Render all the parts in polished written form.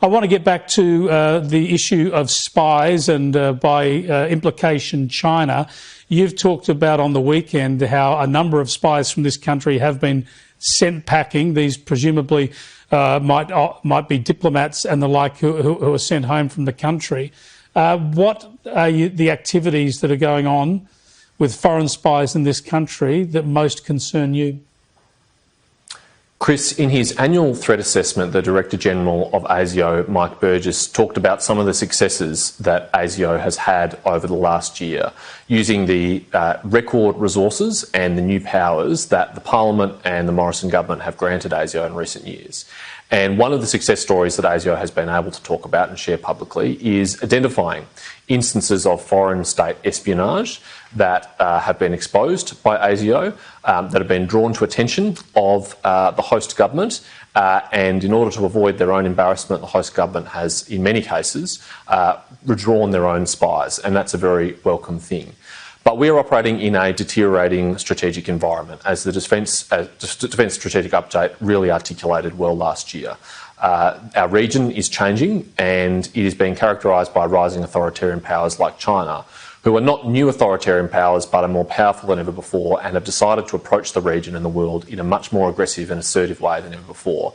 I want to get back to the issue of spies and, by implication, China. You've talked about on the weekend how a number of spies from this country have been sent packing. These presumably might be diplomats and the like who are sent home from the country. What are the activities that are going on with foreign spies in this country that most concern you? Chris, in his annual threat assessment, the Director General of ASIO, Mike Burgess, talked about some of the successes that ASIO has had over the last year, using the record resources and the new powers that the Parliament and the Morrison government have granted ASIO in recent years. And one of the success stories that ASIO has been able to talk about and share publicly is identifying instances of foreign state espionage that have been exposed by ASIO, that have been drawn to attention of the host government, and in order to avoid their own embarrassment, the host government has, in many cases, withdrawn their own spies, and that's a very welcome thing. But we're operating in a deteriorating strategic environment, as the Defence Strategic Update really articulated well last year. Our region is changing, and it is being characterised by rising authoritarian powers like China, who are not new authoritarian powers but are more powerful than ever before and have decided to approach the region and the world in a much more aggressive and assertive way than ever before.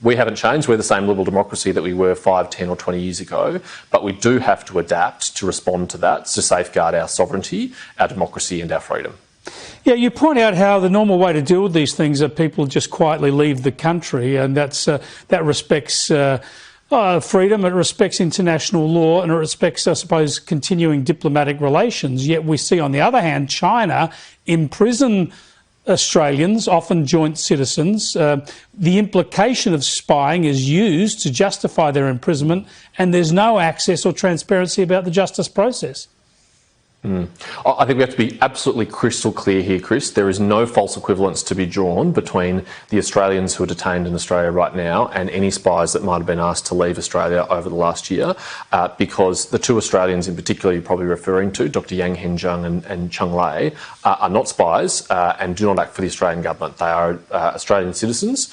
We haven't changed. We're the same liberal democracy that we were 5, 10 or 20 years ago, but we do have to adapt to respond to that, to safeguard our sovereignty, our democracy and our freedom. Yeah, you point out how the normal way to deal with these things are people just quietly leave the country, and that respects freedom, it respects international law, and it respects, I suppose, continuing diplomatic relations. Yet we see, on the other hand, China imprison Australians, often joint citizens. The implication of spying is used to justify their imprisonment, and there's no access or transparency about the justice process. I think we have to be absolutely crystal clear here, Chris. There is no false equivalence to be drawn between the Australians who are detained in Australia right now and any spies that might have been asked to leave Australia over the last year, because the two Australians in particular you're probably referring to, Dr Yang Henzheng and Cheng Lei, are not spies and do not act for the Australian government. They are Australian citizens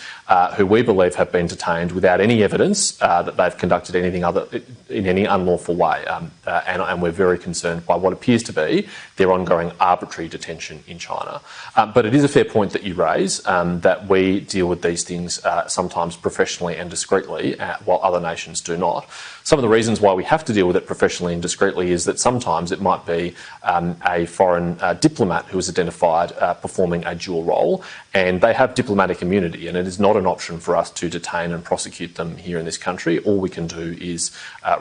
who we believe have been detained without any evidence that they've conducted anything other in any unlawful way, and we're very concerned by what appears to be their ongoing arbitrary detention in China. But it is a fair point that you raise, that we deal with these things sometimes professionally and discreetly, while other nations do not. Some of the reasons why we have to deal with it professionally and discreetly is that sometimes it might be a foreign diplomat who is identified performing a dual role, and they have diplomatic immunity, and it is not an option for us to detain and prosecute them here in this country. All we can do is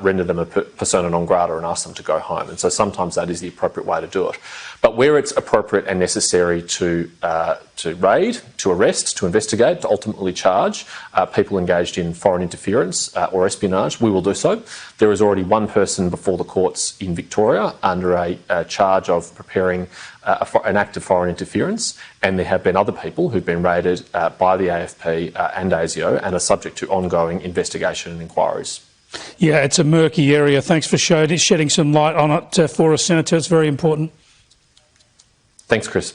render them a persona non grata and ask them to go home, and so sometimes that is the appropriate way to do it. But where it's appropriate and necessary to raid, to arrest, to investigate, to ultimately charge people engaged in foreign interference or espionage, we will do so. There is already one person before the courts in Victoria under a charge of preparing an act of foreign interference, and there have been other people who've been raided by the AFP and ASIO and are subject to ongoing investigation and inquiries. Yeah, it's a murky area. Thanks for shedding some light on it for us, Senator. It's very important. Thanks, Chris.